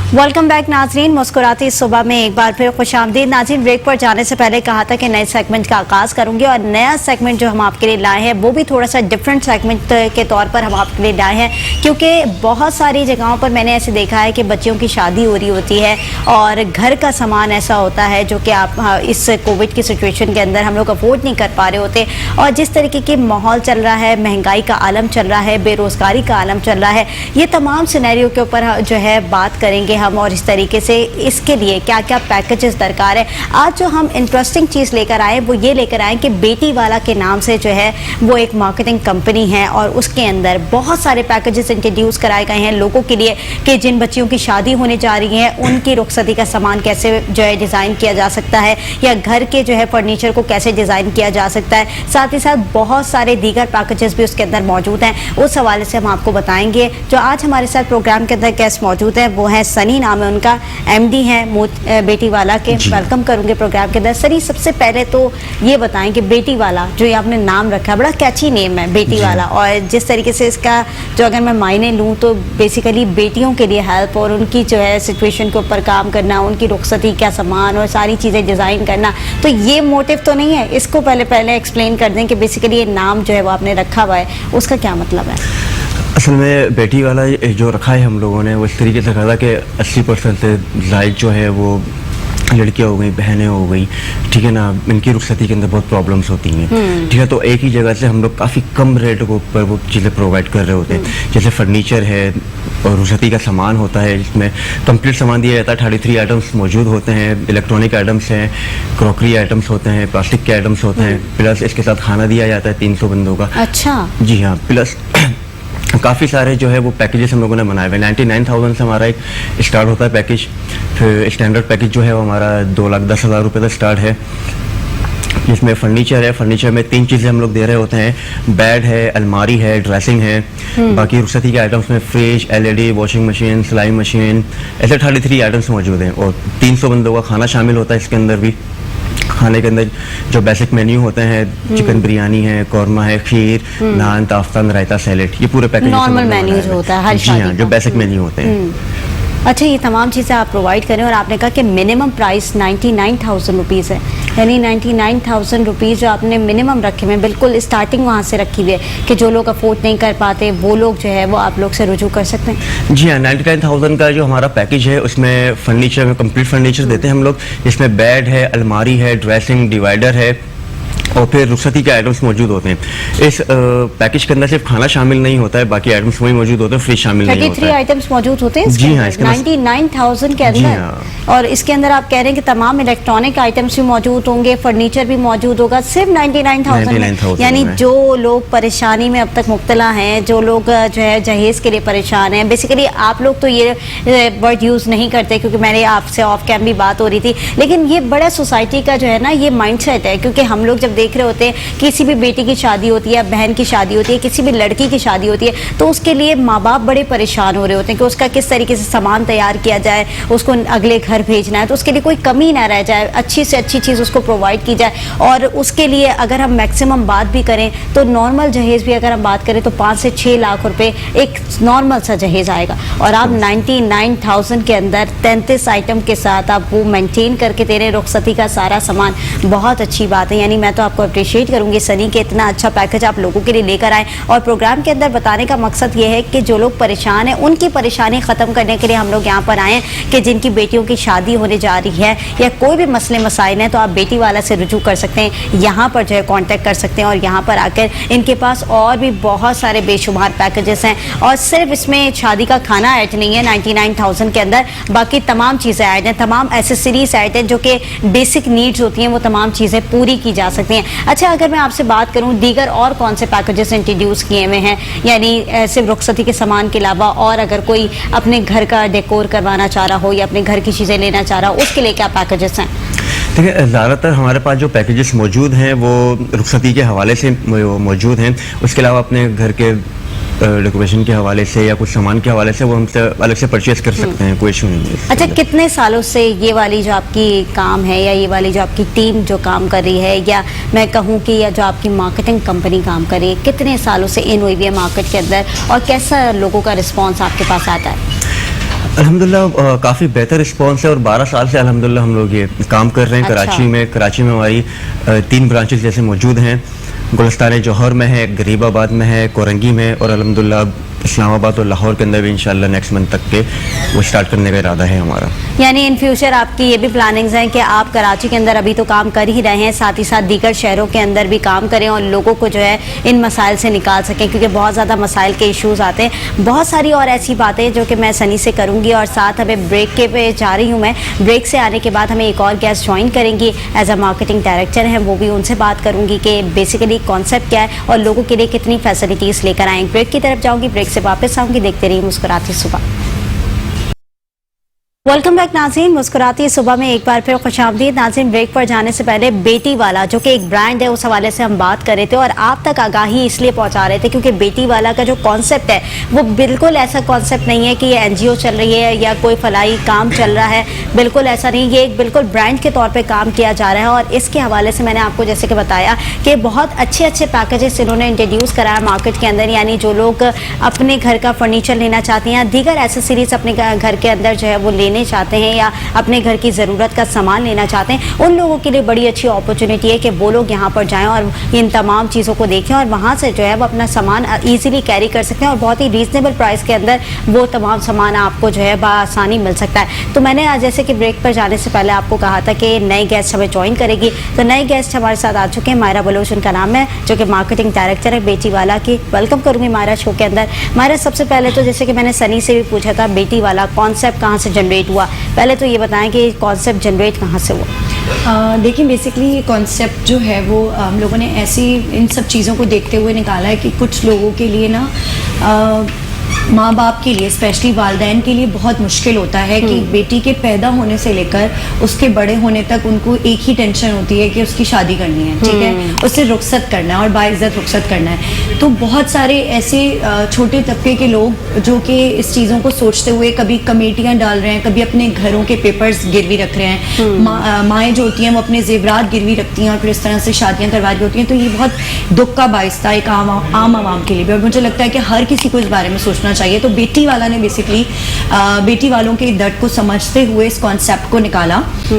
Welcome back नाजरीन। मुस्कुराती सुबह में एक बार फिर खुशामदीद। नाजरीन, ब्रेक पर जाने से पहले कहा था कि नए सेगमेंट का आगाज करूंगी और नया सेगमेंट जो हम आपके लिए लाए हैं वो भी थोड़ा सा डिफरेंट सेगमेंट के तौर पर हम आपके लिए लाए हैं, क्योंकि बहुत सारी जगहों पर मैंने ऐसे देखा है कि बच्चियों की शादी हो रही होती है और घर का सामान ऐसा होता है जो कि आप इस कोविड की सिचुएशन के अंदर हम लोग अफोर्ड नहीं कर पा रहे होते। और जिस तरीके की माहौल चल रहा है, महंगाई का आलम चल रहा है, बेरोजगारी का आलम चल रहा है, ये तमाम सिनेरियो के ऊपर जो है बात करेंगे हम और इस तरीके से इसके लिए क्या क्या पैकेजेस दरकार है। आज जो हम इंटरेस्टिंग चीज़ लेकर आए वो ये लेकर आए कि बेटी वाला के नाम से जो है वो एक मार्केटिंग कंपनी है और उसके अंदर बहुत सारे पैकेजेस इंट्रोड्यूस कराए गए हैं लोगों के लिए कि जिन बच्चियों की शादी होने जा रही है उनकी रुखसती का सामान कैसे जो है डिज़ाइन किया जा सकता है या घर के जो है फर्नीचर को कैसे डिज़ाइन किया जा सकता है। साथ ही साथ बहुत सारे दीगर पैकेजेस भी उसके अंदर मौजूद हैं। उस हवाले से हम आपको बताएंगे। जो आज हमारे साथ प्रोग्राम के अंदर गेस्ट मौजूद है वो है सनी, नाम है उनका, एमडी है बेटी वाला के। वेलकम करूंगे प्रोग्राम के अंदर। सनी, सबसे पहले तो ये बताएं कि बेटी वाला जो ये आपने नाम रखा है, बड़ा कैची नेम है बेटी वाला, और जिस तरीके से इसका जो अगर मैं मायने लूँ तो बेसिकली बेटियों के लिए हेल्प और उनकी जो है सिचुएशन के ऊपर काम करना, उनकी रुखसती का सामान और सारी चीज़ें डिज़ाइन करना, तो ये मोटिव तो नहीं है। इसको पहले एक्सप्लेन कर दें कि बेसिकली ये नाम जो है वो आपने रखा हुआ है, उसका क्या मतलब है? असल में बेटी वाला जो रखा है हम लोगों ने वो इस तरीके से रखा था कि 80% से ज़ायद जो है वो लड़कियां हो गई, बहनें हो गई, ठीक है ना, इनकी रुखसती के अंदर बहुत प्रॉब्लम्स होती हैं, ठीक है। तो एक ही जगह से हम लोग काफ़ी कम रेट के ऊपर वो चीज़ें प्रोवाइड कर रहे होते हैं। जैसे फर्नीचर है और रुखसती का सामान होता है, जिसमें कंप्लीट सामान दिया जाता है। 33 आइटम्स मौजूद होते हैं, इलेक्ट्रॉनिक आइटम्स हैं, क्रॉकरी आइटम्स होते हैं, प्लास्टिक के आइटम्स होते हैं, प्लस इसके साथ खाना दिया जाता है 300 बंदों का। अच्छा जी हाँ, प्लस काफ़ी सारे जो है वो पैकेजेस हम लोगों ने बनाए हुए। 99,000 से हमारा एक स्टार्ट होता है पैकेज। फिर स्टैंडर्ड पैकेज जो है वो हमारा 2,10,000 रुपये का स्टार्ट है, जिसमें फर्नीचर है। फर्नीचर में 3 चीज़ें हम लोग दे रहे होते हैं, बेड है, अलमारी है, ड्रेसिंग है। बाकी रुखसती के आइटम्स में फ्रिज, LED, वॉशिंग मशीन, सिलाई मशीन, ऐसे 33 आइटम्स मौजूद हैं और 300 बंदों का खाना शामिल होता है इसके अंदर भी। खाने के अंदर जो बेसिक मेन्यू होते हैं, चिकन बिरयानी है, कौरमा है, खीर, नान, ताफ्तान, रायता, सैलेड, ये पूरे पैकेज नॉर्मल मेन्यू जो होता है हर शादी का, जो बेसिक मेन्यू होते हैं। अच्छा, ये तमाम चीज़ें आप प्रोवाइड करें और आपने कहा कि मिनिमम प्राइस 99,000 रुपीज़ है, यानी 99,000 रुपीज़ जो आपने मिनिमम रखे हुए, बिल्कुल स्टार्टिंग वहाँ से रखी हुई है कि जो लोग अफोर्ड नहीं कर पाते वो लोग जो है वो आप लोग से रुजू कर सकते हैं। जी हाँ, 99,000 का जो हमारा पैकेज है उसमें फर्नीचर में कंप्लीट फर्नीचर देते हैं हम लोग। इसमें बेड है, अलमारी है, ड्रेसिंग, डिवाइडर है और फिर रुखसती के आइटम्स मौजूद होते हैं। इस पैकेज के अंदर सिर्फ खाना शामिल नहीं होता है, बाकी आइटम्स वही मौजूद होते हैं, फ्रिज शामिल नहीं होता है। 33 आइटम्स मौजूद होते हैं जी हाँ, 99,000 के अंदर। और इसके अंदर आप कह रहे हैं कि तमाम इलेक्ट्रॉनिक आइटम्स भी मौजूद होंगे, फर्नीचर भी मौजूद होगा, सिर्फ 99,000। यानी जो लोग परेशानी में अब तक मुब्तला हैं, जो लोग जो है जहेज़ के लिए परेशान हैं, बेसिकली आप लोग तो ये वर्ड यूज़ नहीं करते क्योंकि मैंने आपसे ऑफ कैम भी बात हो रही थी, लेकिन ये बड़ा सोसाइटी का जो है ना ये माइंडसेट है। क्योंकि हम लोग जब देख रहे होते हैं किसी भी बेटी की शादी होती है, बहन की शादी होती है, किसी भी लड़की की शादी होती है, तो उसके लिए माँ बाप बड़े परेशान हो रहे होते हैं कि उसका किस तरीके से सामान तैयार किया जाए, उसको अगले घर भेजना है तो उसके लिए कोई कमी ना रह जाए, अच्छी से अच्छी चीज़ उसको प्रोवाइड की जाए। और उसके लिए अगर हम मैक्सिमम बात भी करें तो नॉर्मल जहेज़ भी अगर हम बात करें तो 5 से 6 लाख रुपए एक नॉर्मल सा जहेज़ आएगा। और आप 99,000 के अंदर 33 आइटम के साथ आप वो मेंटेन करके दे रहे रुखसती का सारा सामान, बहुत अच्छी बात है। यानी मैं तो आपको अप्रिशिएट करूंगी सनी कि इतना अच्छा पैकेज आप लोगों के लिए लेकर आए। और प्रोग्राम के अंदर बताने का मकसद ये है कि जो लोग परेशान हैं उनकी परेशानी ख़त्म करने के लिए हम लोग यहाँ पर आए हैं कि जिनकी बेटियों की शादी होने जा रही है या कोई भी मसले मसाइल हैं तो आप बेटी वाला से रुजू कर सकते हैं, यहाँ पर जो है कॉन्टेक्ट कर सकते हैं और यहाँ पर आकर इनके पास और भी बहुत सारे बेशुमार पैकेजेस हैं। और सिर्फ इसमें शादी का खाना ऐड नहीं है 99,000 के अंदर, बाकी तमाम चीज़ें ऐड हैं, तमाम एसेसरीज ऐड हैं जो कि बेसिक नीड्स होती हैं, वो तमाम चीज़ें पूरी की जा सकती हैं। अच्छा, अगर मैं आपसे बात करूं दीगर और कौन से पैकेजेस इंट्रोड्यूस किए हुए हैं, यानी सिर्फ रुखसती के सामान के अलावा और अगर कोई अपने घर का डेकोर करवाना चाह रहा हो या अपने घर की चीज़ें लेना चाह रहा हो उसके लिए क्या पैकेजेस हैं? देखिए, ज़्यादातर हमारे पास जो पैकेजेस मौजूद हैं वो रुखसती के हवाले से मौजूद हैं। उसके अलावा अपने घर के डेकोरेशन के हवाले से या कुछ सामान के हवाले से वो हमसे अलग से परचेज कर सकते हैं, कोई इशू नहीं है। अच्छा, कितने सालों से ये वाली जो आपकी काम है या ये वाली जो आपकी टीम जो काम कर रही है, या मैं कहूँ कि या जो आपकी मार्केटिंग कंपनी काम कर रही है, कितने सालों से इन हुई है मार्केट के अंदर और कैसा लोगों का रिस्पॉन्स आपके पास आता है? अल्हम्दुलिल्लाह काफ़ी बेहतर रिस्पॉन्स है और 12 साल से अल्हम्दुलिल्लाह हम लोग ये काम कर रहे हैं। अच्छा। कराची में हमारी 3 ब्रांचेस जैसे मौजूद हैं। गुलिस्तान जौहर में है, गरीबाबाद में है, कोरंगी में, और अल्हम्दुलिल्लाह इस्लामाबाद और लाहौर के अंदर भी इंशाल्लाह नेक्स्ट मंथ तक के वो स्टार्ट करने का इरादा है हमारा। यानी इन फ्यूचर आपकी ये भी प्लानिंग्स हैं कि आप कराची के अंदर अभी तो काम कर ही रहे हैं, साथ ही साथ दीगर शहरों के अंदर भी काम करें और लोगों को जो है इन मसाइल से निकाल सकें, क्योंकि बहुत ज़्यादा मसाइल के इश्यूज आते हैं। बहुत सारी और ऐसी बातें जो कि मैं सनी से करूँगी, और साथ हमें ब्रेक के पे जा रही हूँ मैं। ब्रेक से आने के बाद हमें एक और गेस्ट ज्वाइन करेंगी, एज अ मार्केटिंग डायरेक्टर हैं, वो भी उनसे बात करूँगी कि बेसिकली कॉन्सेप्ट क्या है और लोगों के लिए कितनी फैसिलिटीज़ लेकर आएँ। ब्रेक की तरफ जाऊँगी, ब्रेक से वापस आऊँगी। देखते रहिए मुस्कुराती सुबह। वेलकम बैक नाज़रीन, मुस्कुराती सुबह में एक बार फिर खुशामदीद। नाज़रीन, ब्रेक पर जाने से पहले बेटी वाला जो कि एक ब्रांड है, उस हवाले से हम बात कर रहे थे और आप तक आगाही इसलिए पहुंचा रहे थे क्योंकि बेटी वाला का जो कॉन्सेप्ट है वो बिल्कुल ऐसा कॉन्सेप्ट नहीं है कि ये NGO चल रही है या कोई फलाई काम चल रहा है। बिल्कुल ऐसा नहीं, ये एक बिल्कुल ब्रांड के तौर पर काम किया जा रहा है। और इसके हवाले से मैंने आपको जैसे कि बताया कि बहुत अच्छे अच्छे पैकेजेस इन्होंने इंट्रोड्यूस कराया मार्केट के अंदर। यानी जो लोग अपने घर का फर्नीचर लेना चाहते हैं या दीगर एसेसरीज अपने घर के अंदर जो है वो लेने चाहते हैं या अपने घर की ज़रूरत का सामान लेना चाहते हैं, उन लोगों के लिए बड़ी अच्छी अपॉर्चुनिटी है कि वो लोग यहाँ पर जाएं और इन तमाम चीज़ों को देखें और वहाँ से जो है वो अपना सामान ईजिली कैरी कर सकते हैं और बहुत ही रीज़नेबल प्राइस के अंदर वो तमाम सामान आपको जो है बआसानी मिल सकता है। तो मैंने आज जैसे कि ब्रेक पर जाने से पहले आपको कहा था कि नई गेस्ट हमें ज्वाइन करेगी, तो नई गेस्ट हमारे साथ आ चुके हैं। मायरा बलोच उनका नाम है, जो कि मार्केटिंग डायरेक्टर है बेटी वाला की। वेलकम करूँगी मायरा शो के अंदर। मायरा, सबसे पहले तो जैसे कि मैंने सनी से भी पूछा था, बेटी वाला कॉन्सेप्ट कहाँ से जनरेट हुआ, पहले तो ये बताएं कि कॉन्सेप्ट जनरेट कहाँ से हुआ। देखिए, बेसिकली ये कॉन्सेप्ट जो है वो हम लोगों ने ऐसी इन सब चीज़ों को देखते हुए निकाला है कि कुछ लोगों के लिए ना माँ बाप के लिए, स्पेशली वालिदैन के लिए बहुत मुश्किल होता है कि बेटी के पैदा होने से लेकर उसके बड़े होने तक उनको एक ही टेंशन होती है कि उसकी शादी करनी है, ठीक है, उससे रुखसत करना है और बाइज्जत रुखसत करना है। तो बहुत सारे ऐसे छोटे तबके के लोग जो कि इस चीज़ों को सोचते हुए कभी कमेटियाँ डाल रहे हैं, कभी अपने घरों के पेपर्स गिरवी रख रहे हैं, माएँ जो होती हैं वो अपने जेवरात गिरवी रखती हैं और फिर इस तरह से शादियाँ करवा रही होती हैं। तो ये बहुत दुख का बाइस था एक आम आवाम के लिए भी, और मुझे लगता है कि हर किसी को इस बारे में सोचना चाहिए। तो बेटी वाला ने बेसिकली बेटी वालों के दर्द को समझते हुए इस कॉन्सेप्ट को निकाला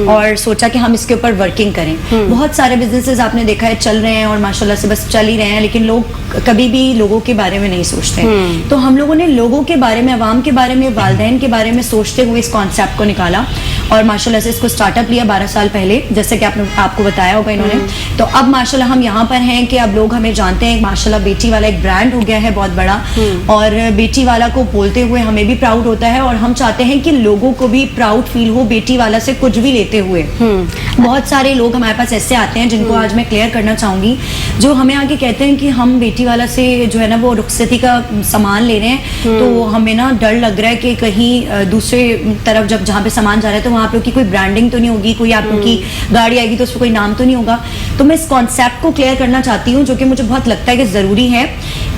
और सोचा कि हम इसके ऊपर वर्किंग करें। बहुत सारे बिजनेसेस आपने देखा है चल रहे हैं और माशाल्लाह से बस चल ही रहे हैं, लेकिन लोग कभी भी लोगों के बारे में नहीं सोचते। तो हम लोगों ने लोगों के बारे में, अवाम के बारे में, वालिदैन के बारे में सोचते हुए इस कॉन्सेप्ट को निकाला और माशाल्लाह से इसको स्टार्टअप लिया 12 साल पहले, जैसे कि आपको बताया होगा इन्होंने। तो अब माशाल्लाह हम यहाँ पर हैं कि अब लोग हमें जानते हैं। माशाल्लाह बेटी वाला एक ब्रांड हो गया है बहुत बड़ा, और बेटी वाला को बोलते हुए हमें भी प्राउड होता है और हम चाहते हैं कि लोगों को भी प्राउड फील हो बेटी वाला से कुछ भी लेते हुए। बहुत सारे लोग हमारे पास ऐसे आते हैं जिनको आज मैं क्लियर करना चाहूंगी, जो हमें आके कहते हैं कि हम बेटी वाला से जो है ना वो रुखसती का सामान ले रहे हैं, तो हमें ना डर लग रहा है कि कहीं दूसरे तरफ जब जहाँ पे सामान जा रहा है तो वहाँ आप लोग की कोई ब्रांडिंग तो नहीं होगी, कोई आप लोग की गाड़ी आएगी तो उस पर कोई नाम तो नहीं होगा। तो मैं इस कॉन्सेप्ट को क्लियर करना चाहती हूँ, जो कि मुझे बहुत लगता है कि जरूरी है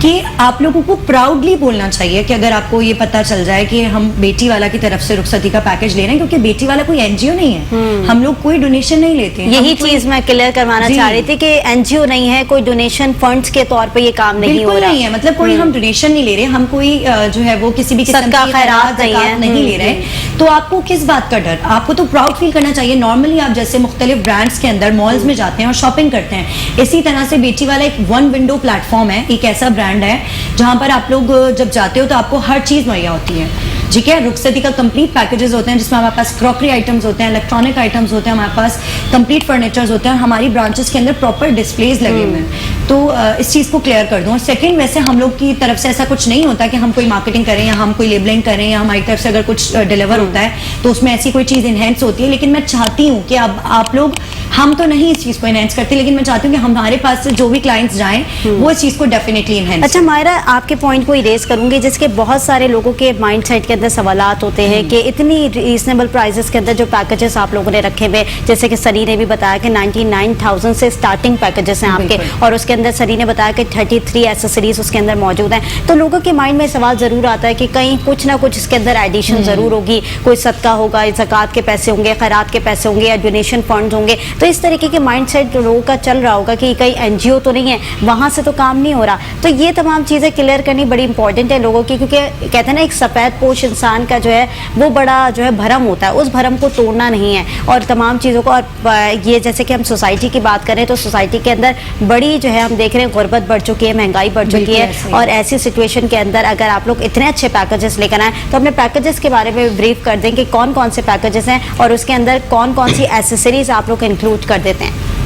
कि आप लोगों को प्राउडली बोलना चाहिए कि अगर आपको ये पता चल जाए कि हम बेटी वाला की तरफ से रुखसती का पैकेज ले रहे हैं, क्योंकि बेटी वाला कोई NGO नहीं है, हम लोग कोई डोनेशन नहीं लेते हैं। यही चीज मैं क्लियर करवाना चाह रही थी कि NGO नहीं है, कोई डोनेशन फंड्स के तौर पे ये काम नहीं हो रहा, नहीं है। मतलब कोई हम डोनेशन नहीं ले रहे, हम कोई जो है वो किसी भी किस्म की खैरात नहीं ले रहे। तो आपको किस बात का डर, आपको तो प्राउड फील करना चाहिए। नॉर्मली आप जैसे मुख्तलिफ ब्रांड्स के अंदर मॉल्स में जाते हैं और शॉपिंग करते हैं, इसी तरह से बेटी वाला एक वन विंडो प्लेटफॉर्म है, एक ऐसा ब्रांड है जहां पर आप लोग जब जाते हो तो आपको हर चीज मुहैया होती है, ठीक है। रुखसती का कंप्लीट पैकेजेस होते हैं जिसमें हमारे पास क्रॉकरी आइटम्स होते हैं, इलेक्ट्रॉनिक आइटम्स होते हैं, हमारे पास कंप्लीट फर्नीचर्स होते हैं, हमारी ब्रांचेस के अंदर प्रॉपर डिस्प्लेज लगे हुए हैं। तो इस चीज़ को क्लियर कर दूँ। और सेकंड, वैसे हम लोग की तरफ से ऐसा कुछ नहीं होता कि हम कोई मार्केटिंग करें या हम कोई लेबलिंग करें या हमारी तरफ से अगर कुछ डिलीवर होता है तो उसमें ऐसी कोई चीज़ इन्हेंस होती है, लेकिन मैं चाहती हूँ कि अब आप लोग, हम तो नहीं इस चीज़ को इन्हेंस करते, लेकिन मैं चाहती हूँ कि हमारे पास से जो भी क्लाइंट्स जाएं वो इस चीज़ को डेफिनेटली इन्हेंस। अच्छा मायरा, आपके पॉइंट को इरेज करूंगी, जिसके बहुत सारे लोगों के माइंड सेट के अंदर सवालात होते हैं कि इतनी रीजनेबल प्राइसेस के अंदर जो पैकेजेस आप लोगों ने रखे हुए, जैसे कि सनी ने भी बताया कि 99,000 से स्टार्टिंग पैकेजेस हैं आपके, और उसके अंदर सनी ने बताया कि 33 एसेसरीज उसके अंदर मौजूद हैं। तो लोगों के माइंड में सवाल जरूर आता है कि कहीं कुछ ना कुछ इसके अंदर एडिशन जरूर होगी, कोई सदका होगा, ज़कात के पैसे होंगे, खैरात के पैसे होंगे या डोनेशन फंड्स होंगे, तो इस तरीके के माइंडसेट लोगों का चल रहा होगा कि कहीं एनजीओ तो नहीं है, वहां से तो काम नहीं हो रहा। तो ये तमाम चीजें क्लियर करनी बड़ी इंपॉर्टेंट है लोगों की, क्योंकि कहते हैं ना एक सफेद पोश इंसान का जो है वो बड़ा जो है भरम होता है, उस भरम को तोड़ना नहीं है और तमाम चीज़ों को। और ये जैसे कि हम सोसाइटी की बात करें तो सोसाइटी के अंदर बड़ी जो है हम देख रहे हैं गुर्बत बढ़ चुकी है, महंगाई बढ़ चुकी है, और ऐसी सिचुएशन के अंदर अगर आप लोग इतने अच्छे पैकेजेस लेकर आए तो अपने पैकेजेस के बारे में ब्रीफ कर दें कि कौन कौन से पैकेजेस हैं और उसके अंदर कौन कौन सी एसेसरीज आप लोग इंक्लूड कर देते हैं।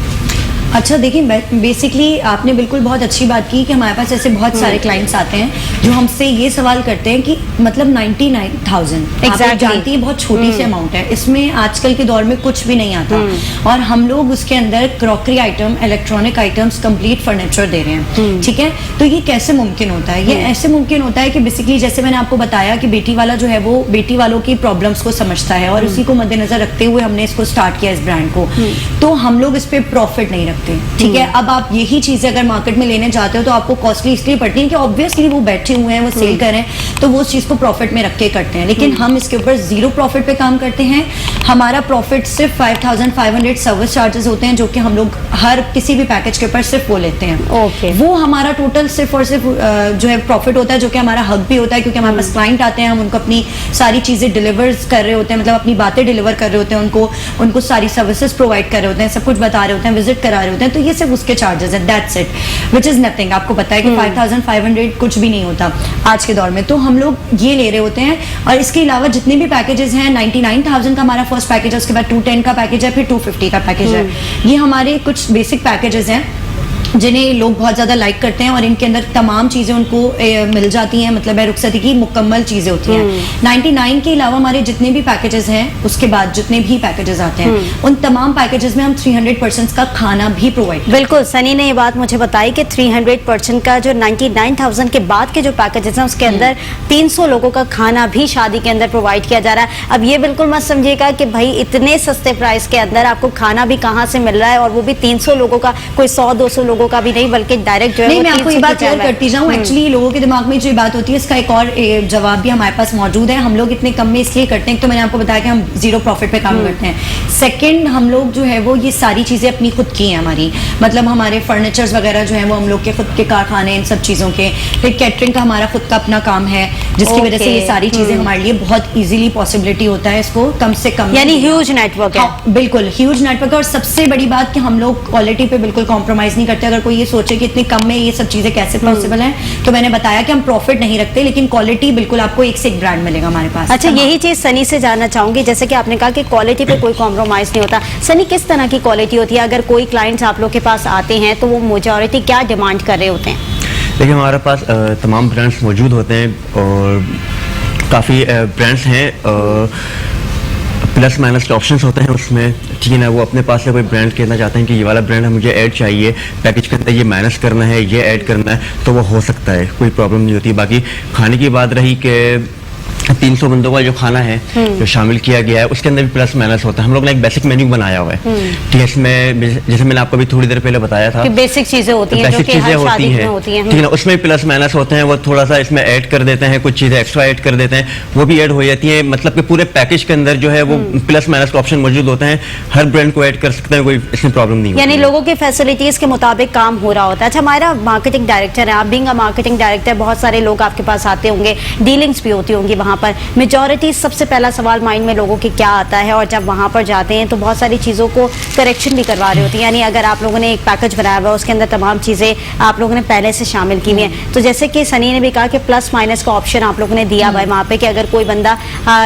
अच्छा देखिए, बेसिकली आपने बिल्कुल बहुत अच्छी बात की कि हमारे पास ऐसे बहुत सारे क्लाइंट्स आते हैं जो हमसे ये सवाल करते हैं कि मतलब 99,000 आप जानती है बहुत छोटी सी अमाउंट है, इसमें आजकल के दौर में कुछ भी नहीं आता और हम लोग उसके अंदर crockery item, electronic items, complete furniture दे रहे हैं। ठीक है, तो ये कैसे मुमकिन होता है? ये ऐसे मुमकिन होता है कि बेसिकली जैसे मैंने आपको बताया कि बेटी वाला जो है वो बेटी वालों की प्रॉब्लम्स को समझता है और उसी को मद्देनजर रखते हुए हमने इसको स्टार्ट किया, इस ब्रांड को। तो हम लोग इस पे प्रॉफिट नहीं रखते। ठीक है, अब आप यही चीजें अगर मार्केट में लेने जाते हो तो आपको कॉस्टली इसलिए पड़ती है कि ऑब्वियसली वो बैठे हुए हैं, वो सेल कर रहे हैं, तो वो उस चीज को प्रॉफिट में रख के करते हैं। लेकिन हम इसके ऊपर जीरो प्रॉफिट पे काम करते हैं। हमारा प्रॉफिट सिर्फ 5,500 सर्विस चार्जेस होते हैं, जो कि हम लोग हर किसी भी पैकेज के ऊपर सिर्फ वो लेते हैं। वो हमारा टोटल सिर्फ और सिर्फ जो है प्रॉफिट होता है, जो कि हमारा हक भी होता है, क्योंकि हमारे पास क्लाइंट आते हैं, हम उनको अपनी सारी चीजें डिलीवर कर रहे होते हैं, मतलब अपनी बातें डिलीवर कर रहे होते हैं, उनको सारी सर्विसेज प्रोवाइड कर रहे होते हैं, सब कुछ बता रहे होते हैं, विजिट करा रहे होते हैं। तो ये सिर्फ उसके चार्जेस है, that's it, which is nothing. आपको पता है कि 5,500 कुछ भी नहीं होता आज के दौर में। तो हम लोग ये ले रहे होते हैं और इसके अलावा जितने भी पैकेजेस हैं, 99,000 का हमारा फर्स्ट पैकेज है, उसके बाद 210 का पैकेज है, फिर 250 का पैकेज है। ये हमारे कुछ बेसिक पैकेजेस हैं जिन्हें लोग बहुत ज़्यादा लाइक करते हैं और इनके अंदर तमाम चीज़ें उनको मिल जाती हैं, मतलब रुखसती की मुकम्मल चीज़ें होती हैं। 99 के अलावा हमारे जितने भी पैकेजेस हैं, उसके बाद जितने भी पैकेजेस आते हैं, उन तमाम पैकेजेस में हम 300% का खाना भी प्रोवाइड। बिल्कुल, सनी ने ये बात मुझे बताई कि 300% का जो 99,000 के बाद के जो पैकेजेस हैं उसके अंदर 300 लोगों का खाना भी शादी के अंदर प्रोवाइड किया जा रहा है। अब ये बिल्कुल मत समझिएगा कि भाई इतने सस्ते प्राइस के अंदर आपको खाना भी कहाँ से मिल रहा है, और वो भी 300 लोगों का, कोई 100-200 लोगों का भी नहीं, बल्कि डायरेक्ट जो है। नहीं, मैं आपको ये बात क्लियर करती जाऊं, एक्चुअली लोगों के दिमाग में जो ये बात होती है इसका एक और जवाब भी हमारे पास मौजूद है। हम लोग इतने कम में इसलिए करते हैं, तो मैंने आपको बताया कि हम जीरो प्रॉफिट पे काम करते हैं। सेकंड, हम लोग जो है वो ये सारी चीजें अपनी खुद की हैं हमारी, मतलब हमारे फर्नीचर्स वगैरह जो है वो हम लोग के खुद के कारखाने, इन सब चीजों के। फिर कैटरिंग का हमारा खुद का अपना काम है, जिसकी वजह से ये सारी चीजें हमारे लिए बहुत इजीली पॉसिबिलिटी होता है इसको कम से कम, यानी ह्यूज नेटवर्क है। बिल्कुल ह्यूज नेटवर्क है। और सबसे बड़ी बात कि हम लोग क्वालिटी पे बिल्कुल कॉम्प्रोमाइज नहीं करते। अगर कोई ये सोचे कि इतने कम में ये सब चीजें कैसे पॉसिबल हैं, तो मैंने बताया कि हम प्रॉफिट नहीं रखते, लेकिन क्वालिटी बिल्कुल आपको एक से एक ब्रांड मिलेगा हमारे पास। अच्छा, यही चीज सनी से जानना चाहूंगी, जैसे कि आपने कहा कि क्वालिटी पे कोई कॉम्प्रोमाइज नहीं होता। सनी, किस तरह की क्वालिटी होती है? अगर कोई क्लाइंट्स आप लोग के पास आते हैं तो वो मेजॉरिटी क्या डिमांड कर रहे होते हैं? देखिए, हमारे पास तमाम ब्रांड्स मौजूद होते हैं और काफ़ी ब्रांड्स हैं, प्लस माइनस के ऑप्शंस होते हैं उसमें। ठीक है ना, वो अपने पास से कोई ब्रांड कहना चाहते हैं कि ये वाला ब्रांड है, मुझे ऐड चाहिए पैकेज के अंदर, ये माइनस करना है, ये ऐड करना है, तो वो हो सकता है, कोई प्रॉब्लम नहीं होती। बाकी खाने की बात रही कि 300 बंदों का जो खाना है जो शामिल किया गया है, उसके अंदर भी प्लस माइनस होता है। हम लोग ने एक बेसिक मेन्यू बनाया हुआ है, ठीक है, इसमें जैसे मैंने आपको अभी थोड़ी देर पहले बताया था, बेसिक चीजें होती हैं, बेसिक चीजें होती हैं, ठीक है ना, उसमें प्लस माइनस होते हैं। वो थोड़ा सा इसमें ऐड कर देते हैं, कुछ चीजें एक्स्ट्रा ऐड कर देते हैं, वो भी ऐड हो जाती है। मतलब कि पूरे पैकेज के अंदर जो है वो प्लस माइनस का ऑप्शन मौजूद होते हैं, हर ब्रांड को ऐड कर सकते हैं, कोई इसमें प्रॉब्लम नहीं, यानी लोगों की फैसिलिटीज के मुताबिक काम हो रहा होता है। अच्छा, हमारा मार्केटिंग डायरेक्टर है, आप बीइंग अ मार्केटिंग डायरेक्टर, बहुत सारे लोग आपके पास आते होंगे, डीलिंग्स भी होती होंगी वहां पर। मेजॉरिटी सबसे पहला सवाल माइंड में लोगों के क्या आता है, और जब वहां पर जाते हैं तो बहुत सारी चीज़ों को करेक्शन भी करवा रहे होती हैं। यानी अगर आप लोगों ने एक पैकेज बनाया हुआ है, उसके अंदर तमाम चीज़ें आप लोगों ने पहले से शामिल की हुई हैं, तो जैसे कि सनी ने भी कहा कि प्लस माइनस का ऑप्शन आप लोगों ने दिया हुआ है वहाँ पे, कि अगर कोई बंदा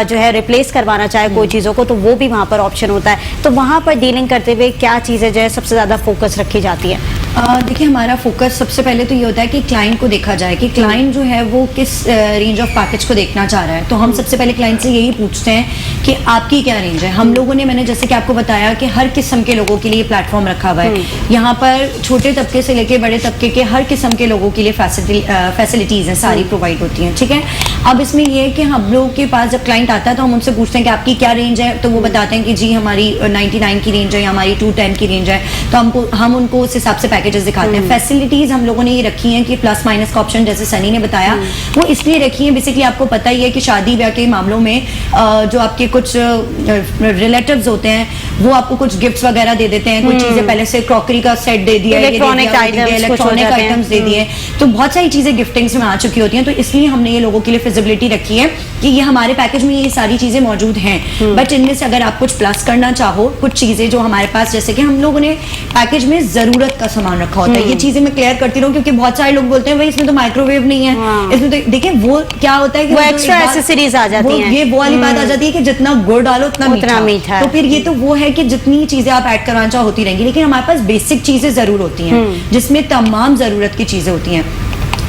जो है रिप्लेस करवाना चाहे कोई चीज़ों को, तो वो भी वहाँ पर ऑप्शन होता है। तो वहाँ पर डीलिंग करते हुए क्या चीज़ें जो है सबसे ज़्यादा फोकस रखी जाती है? देखिए, हमारा फोकस सबसे पहले तो ये होता है कि क्लाइंट को देखा जाए कि क्लाइंट जो है वो किस रेंज ऑफ पैकेज को देखना चाह रहा है। तो हम सबसे पहले क्लाइंट से यही पूछते हैं कि आपकी क्या रेंज है। हम लोगों ने, मैंने जैसे कि आपको बताया कि हर किस्म के लोगों के लिए प्लेटफॉर्म रखा हुआ है। यहाँ पर छोटे तबके से लेके बड़े तबके के हर किस्म के लोगों के लिए फैसिलिटीज हैं, सारी प्रोवाइड होती हैं। ठीक है, अब इसमें यह है कि हम लोगों के पास जब क्लाइंट आता है तो हम उनसे पूछते हैं कि आपकी क्या रेंज है, तो वो बताते हैं कि जी हमारी 99 की रेंज है या हमारी 210 की रेंज है। तो हम उनको उस हिसाब से पैकेज पैकेजेस दिखाते हैं। फैसिलिटीज हम लोगों ने ये रखी हैं कि प्लस माइनस का ऑप्शन, जैसे सनी ने बताया, वो इसलिए रखी है, बेसिकली आपको पता ही है कि शादी ब्याह के मामलों में जो आपके कुछ रिलेटिव्स होते हैं वो आपको कुछ गिफ्ट्स वगैरह दे देते हैं, कुछ चीजें पहले से क्रॉकरी का सेट दे दिया, इलेक्ट्रॉनिक आइटम्स दे दिए, तो बहुत सारी चीजें गिफ्टिंग्स में आ चुकी होती हैं। तो इसलिए हमने ये लोगों के लिए फिजिबिलिटी रखी है कि ये हमारे पैकेज में ये सारी चीजें मौजूद हैं, बट इनमें से अगर आप कुछ प्लस करना चाहो, कुछ चीजें जो हमारे पास, जैसे कि हम लोगों ने पैकेज में जरूरत का सामान रखा होता है, ये चीजें मैं क्लियर करती रहूं क्योंकि बहुत सारे लोग बोलते हैं भाई इसमें तो माइक्रोवेव नहीं है, इसमें तो देखिए वो क्या होता है कि वो एक्स्ट्रा एक्सेसरीज आ जाती हैं, ये वो वाली बात आ जाती है कि जितना गुड़ डालो उतना मीठा। तो फिर ये तो वो है कि जितनी चीजें आप ऐड करवाना चाहो होती रहेंगी, लेकिन हमारे पास बेसिक चीजें जरूर होती हैं जिसमें तमाम जरूरत की चीजें होती हैं।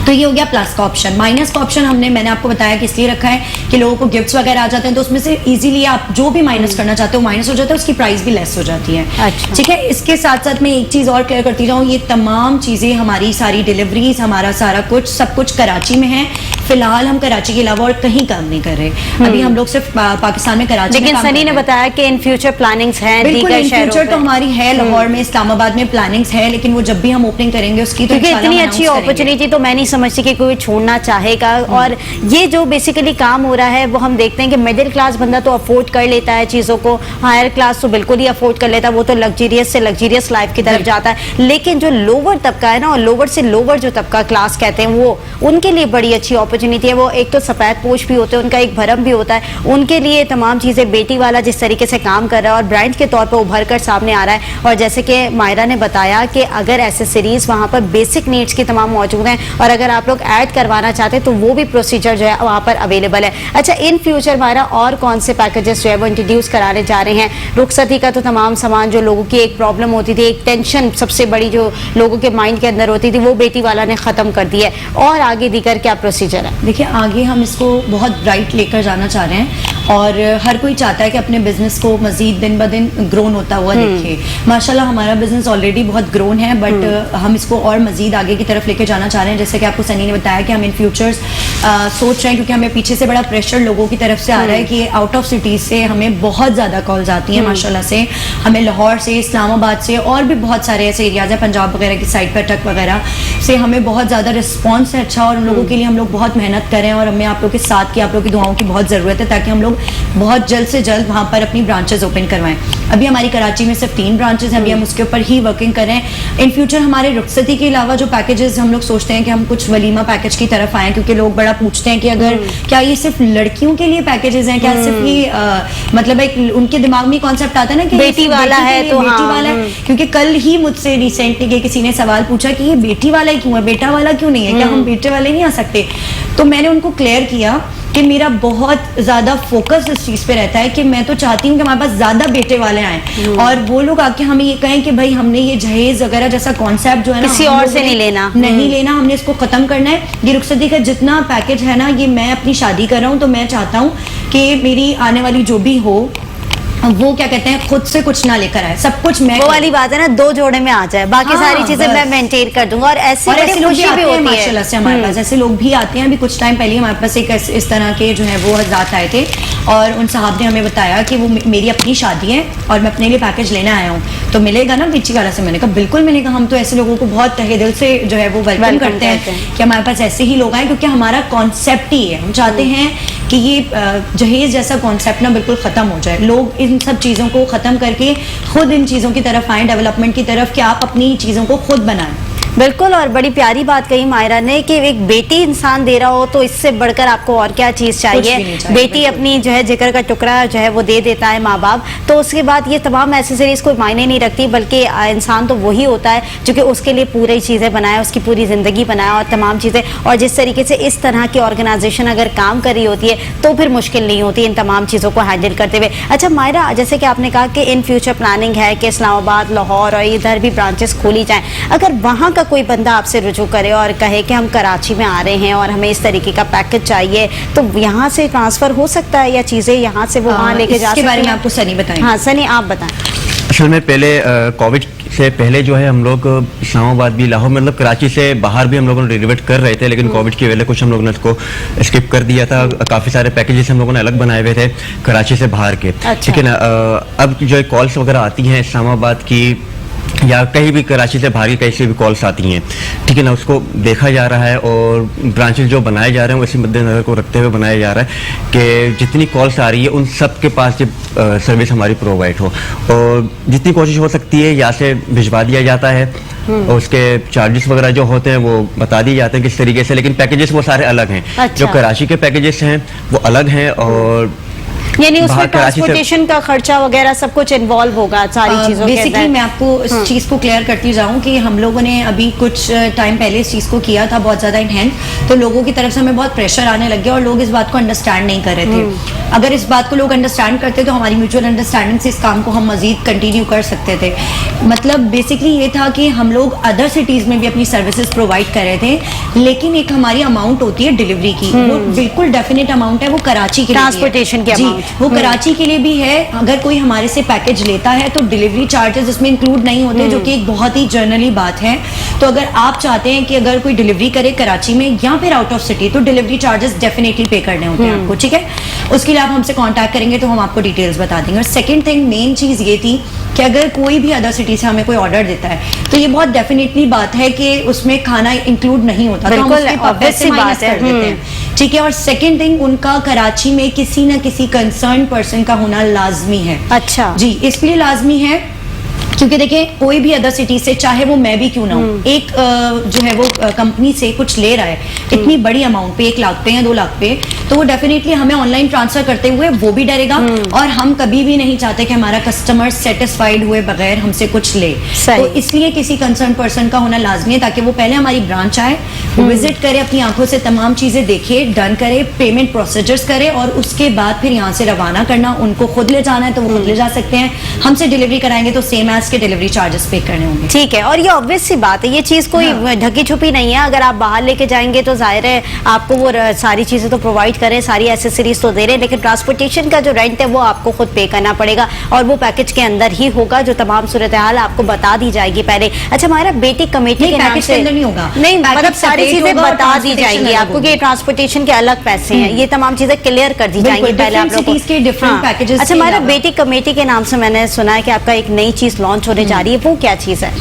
तो ये हो गया प्लस का ऑप्शन। माइनस का ऑप्शन मैंने आपको बताया कि इसलिए रखा है कि लोगों को गिफ्ट्स वगैरह आ जाते हैं, तो उसमें से इजीली आप जो भी माइनस करना चाहते हो माइनस हो जाता है, उसकी प्राइस भी लेस हो जाती है। अच्छा। ठीक है, इसके साथ साथ मैं एक चीज और क्लियर करती जाऊँ, ये तमाम चीजें, हमारी सारी डिलीवरीज, हमारा सारा कुछ सब कुछ कराची में है। फिलहाल हम कराची के अलावा और कहीं काम नहीं कर रहे, अभी हम लोग सिर्फ पाकिस्तान में कराची। लेकिन सनी ने बताया कि इन फ्यूचर प्लानिंग्स हैं, बिल्कुल इन फ्यूचर तो हमारी है, लाहौर में, इस्लामाबाद में प्लानिंग्स है, लेकिन वो जब भी हम ओपनिंग करेंगे उसकी, तो इतनी अच्छी अपॉर्चुनिटी तो मैं नहीं समझती कि कोई छोड़ना चाहेगा। और ये जो बेसिकली काम हो रहा है वो हम देखते हैं कि मिडिल क्लास बंदा तो अफोर्ड कर लेता है चीज़ों को, हायर क्लास तो बिल्कुल ही अफोर्ड कर लेता है, वो तो लग्जरियस से लग्जरियस लाइफ की तरफ जाता है। लेकिन जो लोअर तबका है ना, और लोअर से लोअर जो तबका क्लास कहते हैं, वो उनके लिए बड़ी अच्छी अपॉर्चुनिटी है। वो एक तो सफ़ेद पोश भी होते हैं, उनका एक भरम भी होता है, उनके लिए तमाम चीज़ें, बेटी वाला जिस तरीके से काम कर रहा है और ब्रांड के तौर पर उभर कर सामने आ रहा है। और जैसे कि मायरा ने बताया कि अगर एसेसरीज वहाँ पर बेसिक नीड्स की तमाम मौजूद हैं, और अगर आप लोग ऐड करवाना चाहते हैं तो वो भी प्रोसीजर जो है वहाँ पर अवेलेबल है। अच्छा, इन फ्यूचर मायरा और कौन से पैकेजेस जो है वो इंट्रोड्यूस कराने जा रहे हैं? रुखसती का तो तमाम सामान, जो लोगों की एक प्रॉब्लम होती थी, एक टेंशन सबसे बड़ी जो लोगों के माइंड के अंदर होती थी, वो बेटी वाला ने ख़त्म कर दिया है। और आगे दीगर क्या प्रोसीजर है? देखिए, आगे हम इसको बहुत ब्राइट लेकर जाना चाह रहे हैं, और हर कोई चाहता है कि अपने बिजनेस को मजीद दिन ब दिन ग्रोन होता हुआ देखे। माशाल्लाह हमारा बिजनेस ऑलरेडी बहुत ग्रोन है, बट हम इसको और मजीद आगे की तरफ लेके जाना चाह रहे हैं। जैसे कि आपको सनी ने बताया कि हम इन फ्यूचर्स सोच रहे हैं, क्योंकि हमें पीछे से बड़ा प्रेशर लोगों की तरफ से आ रहा है कि आउट ऑफ सिटीज से हमें बहुत ज़्यादा कॉल्स आती हैं माशाल्लाह से, हमें लाहौर से, इस्लामाबाद से, और भी बहुत सारे ऐसे एरियाज हैं, पंजाब वगैरह की साइड पर, टक वगैरह से हमें बहुत ज़्यादा रिस्पॉन्स है अच्छा, और उन लोगों के लिए हम लोग बहुत मेहनत करें, और हमें आप लोग के साथ की, आप लोग की दुआओं की बहुत ज़रूरत है, ताकि हम लोग बहुत जल्द से जल्द वहाँ पर अपनी ब्रांचेस ओपन करवाएं। अभी हमारी कराची में सिर्फ 3 ब्रांचेस हैं, अभी हम उसके ऊपर ही वर्किंग कर रहे हैं। इन फ्यूचर हमारे रुखसती के अलावा जो पैकेजेस हम लोग सोचते हैं कि हम कुछ वलीमा पैकेज की तरफ आए, क्योंकि लोग बड़ा पूछते हैं कि अगर क्या ये सिर्फ लड़कियों के लिए पैकेजेस हैं, क्या सिर्फ ये मतलब एक उनके दिमाग में कॉन्सेप्ट आता है ना कि बेटी वाला है, तो बेटी वाला है। क्योंकि कल ही मुझसे रिसेंटली किसी ने सवाल पूछा कि ये बेटी वाला ही क्यों है, बेटा वाला क्यों नहीं है, क्या हम बेटे वाले नहीं आ सकते? तो मैंने उनको क्लियर किया कि मेरा बहुत ज़्यादा फोकस इस चीज़ पे रहता है कि मैं तो चाहती हूँ कि हमारे पास ज़्यादा बेटे वाले आएँ, और वो लोग आके हमें ये कहें कि भाई हमने ये जहेज वगैरह जैसा कॉन्सेप्ट जो है ना, किसी और से नहीं लेना, हमने इसको ख़त्म करना है। ये रुखसती का जितना पैकेज है ना, ये मैं अपनी शादी कर रहा हूँ, तो मैं चाहता हूँ कि मेरी आने वाली जो भी हो, वो क्या कहते हैं, खुद से कुछ ना लेकर आए, सब कुछ मैं, वो वाली बात है ना, 2 जोड़े में आ जाए, बाकी सारी चीजें मैं मेंटेन कर दूंगा। और ऐसे लोग भी आते हैं माशाल्लाह से हमारे पास, ऐसे लोग भी आते हैं। अभी कुछ टाइम पहले हमारे पास एक इस तरह के जो है वो हज़रात आए थे, और उन साहब ने हमें बताया कि वो मेरी अपनी शादी है और मैं अपने लिए पैकेज लेने आया हूँ, तो मिलेगा ना बेची वाला से? मैंने कहा बिल्कुल मिलेगा। हम तो ऐसे लोगों को बहुत तहे दिल से जो है वो वेलकम करते हैं कि हमारे पास ऐसे ही लोग आए, क्योंकि हमारा कॉन्सेप्ट ही है, हम चाहते हैं कि ये जहेज जैसा कॉन्सेप्ट ना बिल्कुल ख़त्म हो जाए, लोग इन सब चीज़ों को ख़त्म करके खुद इन चीज़ों की तरफ आएँ, डेवलपमेंट की तरफ, कि आप अपनी चीज़ों को खुद बनाएं। बिल्कुल, और बड़ी प्यारी बात कही मायरा ने कि एक बेटी इंसान दे रहा हो तो इससे बढ़कर आपको और क्या चीज़ चाहिए? बेटी अपनी जो है जिगर का टुकड़ा जो है वो दे देता है माँ बाप, तो उसके बाद ये तमाम एसेसरीज कोई मायने नहीं रखती, बल्कि इंसान तो वही होता है जो कि उसके लिए पूरी चीज़ें बनाए, उसकी पूरी ज़िंदगी बनाए और तमाम चीज़ें। और जिस तरीके से इस तरह की ऑर्गेनाइजेशन अगर काम कर रही होती है तो फिर मुश्किल नहीं होती इन तमाम चीज़ों को हैंडल करते हुए। अच्छा मायरा, जैसे कि आपने कहा कि इन फ्यूचर प्लानिंग है कि इस्लामाबाद, लाहौर और इधर भी ब्रांचेस खोली जाएँ, अगर वहाँ का कोई बंदा आपसे रुजू करे और कहे कि हम कराची में आ रहे हैं और हमें इस तरीके का पैकेज चाहिए, तो यहाँ से ट्रांसफर हो सकता है या चीजें यहाँ से वो वहाँ लेके जा सकते हैं? इसके बारे में आपको सनी बताएं। हाँ सनी, आप बताएं। असल में पहले कोविड से पहले जो है हम लोग इस्लामाबाद भी, लाहौर, मतलब कराची से बाहर भी हम लोगों ने डिलीवर कर रहे थे, लेकिन कोविड की वजह से कुछ हम लोगों ने इसको स्किप कर दिया था। काफ़ी सारे पैकेजेस हम लोगों ने अलग बनाए हुए थे कराची से बाहर के, ठीक है ना। अब जो कॉल्स वगैरह आती हैं इस्लामाबाद की, या कहीं भी कराची से बाहर की कहीं से भी कॉल्स आती हैं, ठीक है ना, उसको देखा जा रहा है और ब्रांचेस जो बनाए जा रहे हैं उसी मद्देनजर को रखते हुए बनाया जा रहा है कि जितनी कॉल्स आ रही है उन सब के पास ये सर्विस हमारी प्रोवाइड हो, और जितनी कोशिश हो सकती है यहाँ से भिजवा दिया जाता है, और उसके चार्जेस वगैरह जो होते हैं वो बता दिए जाते हैं किस तरीके से, लेकिन पैकेजेस वो सारे अलग हैं। अच्छा। जो कराची के पैकेजेस हैं वो अलग हैं, और यानी उसमें बाहर कराची से- ट्रांसपोर्टेशन का खर्चा वगैरह सब कुछ इन्वॉल्व होगा सारी चीजों के बेसिकली अंदर। मैं आपको इस चीज को क्लियर करती जाऊं कि हम लोगों ने अभी कुछ टाइम पहले इस चीज को किया था बहुत ज्यादा इनहेंस, तो लोगों की तरफ से हमें बहुत प्रेशर आने लग गया और लोग इस बात को अंडरस्टैंड नहीं कर रहे थे। अगर इस बात को लोग अंडरस्टैंड करते तो हमारी म्यूचुअल अंडरस्टैंडिंग से इस काम को हम मजीद कंटिन्यू कर सकते थे। मतलब बेसिकली ये था कि हम लोग अदर सिटीज में भी अपनी सर्विसेज प्रोवाइड कर रहे थे, लेकिन एक हमारी अमाउंट होती है डिलीवरी की, वो बिल्कुल डेफिनेट अमाउंट है, वो कराची के लिए भी है। ट्रांसपोर्टेशन की जी, amount। वो कराची के लिए भी है। अगर कोई हमारे से पैकेज लेता है तो डिलीवरी चार्जेस इसमें इंक्लूड नहीं होते, जो कि एक बहुत ही जनरली बात है। तो अगर आप चाहते हैं कि अगर कोई डिलीवरी करे कराची में या फिर आउट ऑफ सिटी, तो डिलीवरी चार्जेस डेफिनेटली पे करने होते हैं आपको, ठीक है। उसके लिए आप हमसे कांटेक्ट करेंगे तो हम आपको डिटेल्स बता देंगे। और सेकंड थिंग, मेन चीज ये थी कि अगर कोई भी अदर सिटी से हमें कोई ऑर्डर देता है तो ये बहुत डेफिनेटली बात है कि उसमें खाना इंक्लूड नहीं होता, तो हम बिल्कुल, उसके obvious पैसे सी माइनस बात है। कर देते हैं, ठीक है। और सेकंड थिंग, उनका कराची में किसी न किसी कंसर्न पर्सन का होना लाजमी है। अच्छा जी, इसलिए लाजमी है क्योंकि देखिए कोई भी अदर सिटी से, चाहे वो मैं भी क्यों ना हूं, एक जो है वो कंपनी से कुछ ले रहा है इतनी बड़ी अमाउंट पे, 1 लाख पे या 2 लाख पे, तो वो डेफिनेटली हमें ऑनलाइन ट्रांसफर करते हुए वो भी डरेगा, और हम कभी भी नहीं चाहते कि हमारा कस्टमर सेटिस्फाइड हुए बगैर हमसे कुछ ले। सही। तो इसलिए किसी कंसर्न पर्सन का होना लाजमी है, ताकि वो पहले हमारी ब्रांच आए, विजिट करे, अपनी आंखों से तमाम चीजें देखे, डन करे, पेमेंट प्रोसीजर्स करे, और उसके बाद फिर यहाँ से रवाना करना। उनको खुद ले जाना है तो वो खुद ले जा सकते हैं, हमसे डिलीवरी कराएंगे तो सेम एज के डिलीवरी चार्जेस पे करने होंगे। ठीक है। और ये ऑब्वियस सी बात है, ये चीज कोई ढकी छुपी नहीं है। अगर आप बाहर लेके जाएंगे तो जाहिर है आपको वो सारी चीजें तो प्रोवाइड करें, सारी एसेसरीज तो दे रहे हैं, लेकिन ट्रांसपोर्टेशन का जो रेंट है वो आपको खुद पे करना पड़ेगा, और वो पैकेज के अंदर ही होगा, जो तमाम सूरत हाल आपको बता दी जाएगी पहले। अच्छा, हमारा बेटी कमेटी के नाम पैकेज से के अंदर नहीं होगा, नहीं, पैकेज मतलब सारी separate चीजें होगा और बता दी transportation जाएंगी अलग आपको कि होगी। ट्रांसपोर्टेशन के अलग पैसे हैं, ये तमाम चीजें क्लियर कर दी जाएंगी बिल्कुल, पहले आप different लोगों cities के different packages अच्छा, के हमारा अलावा। बेटी कमेटी के नाम से मैंने सुना है कि आपका एक नई चीज लॉन्च होने जा रही है, वो क्या चीज है?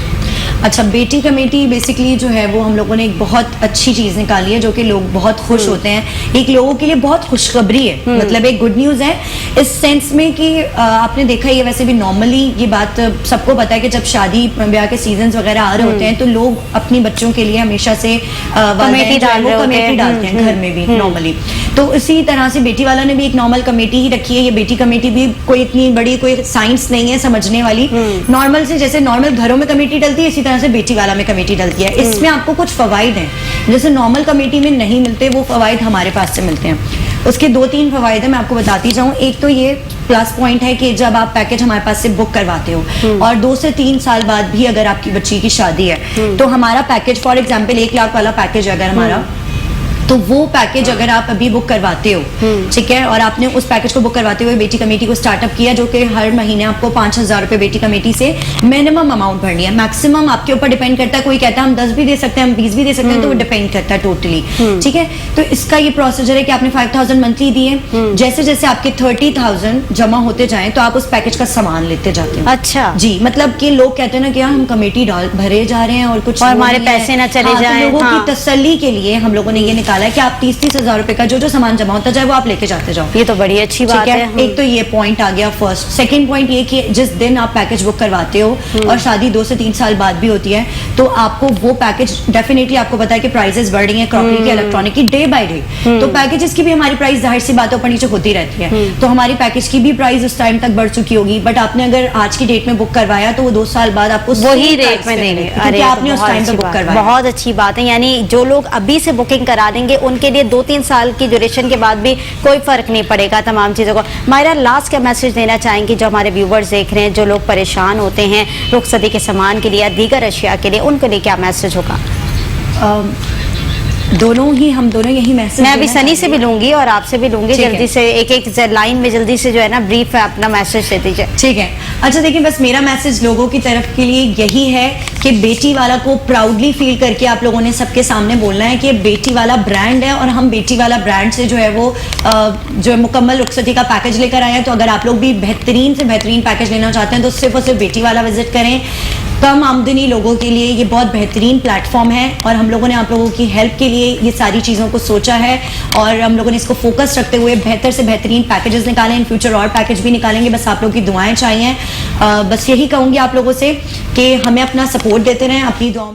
अच्छा, बेटी कमेटी बेसिकली जो है वो हम लोगों ने एक बहुत अच्छी चीज निकाली है, जो कि लोग बहुत खुश होते हैं। एक लोगों के लिए बहुत खुशखबरी है, मतलब एक गुड न्यूज है इस सेंस में कि आपने देखा ही है, वैसे भी नॉर्मली ये बात सबको पता है कि जब शादी ब्याह के सीजन वगैरह आ रहे होते हैं तो लोग अपनी बच्चों के लिए हमेशा से कमेटी डालते हैं घर में भी नॉर्मली। तो इसी तरह से बेटी वाला ने भी एक नॉर्मल कमेटी ही रखी है। ये बेटी कमेटी भी कोई इतनी बड़ी कोई साइंस नहीं है समझने वाली, नॉर्मल से जैसे नॉर्मल घरों में कमेटी डलती है, इसी तरह से बेटी वाला में कमेटी डलती है। इसमें आपको कुछ फवाइद हैं जैसे नॉर्मल कमेटी में नहीं मिलते, वो फवाइद हमारे पास से मिलते हैं। उसके 2-3 फवाइद है, मैं आपको बताती जाऊँ। एक तो ये प्लस पॉइंट है कि जब आप पैकेज हमारे पास से बुक करवाते हो और 2 से 3 साल बाद भी अगर आपकी बच्ची की शादी है तो हमारा पैकेज, फॉर एग्जाम्पल 1 लाख वाला पैकेज अगर हमारा, तो वो पैकेज अगर आप अभी बुक करवाते हो, ठीक है, और आपने उस पैकेज को बुक करवाते हुए बेटी कमेटी को स्टार्टअप किया, जो कि हर महीने आपको 5,000 रुपए बेटी कमेटी से मिनिमम अमाउंट भरनी है। मैक्सिमम आपके ऊपर डिपेंड करता है, कोई कहता है हम 10 भी दे सकते हैं, हम 20 भी दे सकते हैं, तो वो डिपेंड करता है टोटली, ठीक है। तो इसका ये प्रोसीजर है कि आपने 5,000 मंथली दिए, जैसे जैसे आपके 30,000 जमा होते जाए तो आप उस पैकेज का सामान लेते जाते हो। अच्छा जी, मतलब कि लोग कहते हैं ना कि यार हम कमेटी भरे जा रहे हैं और कुछ और वो हमारे नहीं है। पैसे ना चले हाँ, तो जाएं, लोगों हाँ। की तसल्ली के लिए हम लोगों ने ये निकाला है कि आप 30-30 हजार रुपए का जो सामान जमा होता जाए वो आप लेके जाते जाओ। ये तो बड़ी अच्छी ठीक बात है। एक तो ये पॉइंट आ गया फर्स्ट। सेकंड पॉइंट ये कि जिस दिन आप पैकेज बुक करवाते हो और शादी 2 से 3 साल बाद भी होती है तो आपको वो पैकेज डेफिनेटली, आपको पता है कि प्राइसेस बढ़ रही हैं क्रॉकरी की, इलेक्ट्रॉनिक की, डे बाय डे, तो पैकेजेस की भी हमारी प्राइस जाहिर सी बात ऊपर नीचे होती रहती है। तो हमारी पैकेज की भी प्राइस उस टाइम तक बढ़ चुकी होगी, बट आपने अगर आज की डेट में बुक करवाया तो वो 2 साल बाद आपको वही same रेट price में पे देंगे। मिलेगी, अरे क्योंकि आपने उस टाइम पे बुक करवाया। बहुत अच्छी बात है। यानी जो लोग अभी से बुकिंग करा देंगे उनके लिए 2-3 साल की ड्यूरेशन के बाद भी कोई फर्क नहीं पड़ेगा तमाम चीजों को। मायरा, लास्ट का मैसेज देना चाहेंगे जो हमारे व्यूवर्स देख रहे हैं, जो लोग परेशान होते हैं रुखसती के सामान के लिए या दीगर अशिया के लिए, उनके लिए क्या मैसेज होगा? दोनों यही मैसेज मैं अभी सनी से भी लूंगी और आपसे भी लूंगी, ठीक है। जल्दी से एक लाइन में जल्दी से जो है ना ब्रीफ है अपना मैसेज दे दीजिए। ठीक है। अच्छा देखिए, बस मेरा मैसेज लोगों की तरफ के लिए यही है कि बेटी वाला को प्राउडली फील करके आप लोगों ने सबके सामने बोलना है कि ये बेटी वाला ब्रांड है और हम बेटी वाला ब्रांड से जो है वो जो है मुकम्मल रुखसती का पैकेज लेकर आए हैं। तो अगर आप लोग भी बेहतरीन से बेहतरीन पैकेज लेना चाहते हैं तो सिर्फ और सिर्फ बेटी वाला विजिट करें। कम आमदनी लोगों के लिए ये बहुत बेहतरीन प्लेटफॉर्म है और हम लोगों ने आप लोगों की हेल्प के लिए ये सारी चीज़ों को सोचा है और हम लोगों ने इसको फोकस रखते हुए बेहतर से बेहतरीन पैकेजेस निकाले। इन फ्यूचर और पैकेज भी निकालेंगे, बस आप लोगों की दुआएं चाहिए। बस यही कहूँगी आप लोगों से कि हमें अपना सपोर्ट देते रहें, अपनी दुआओं में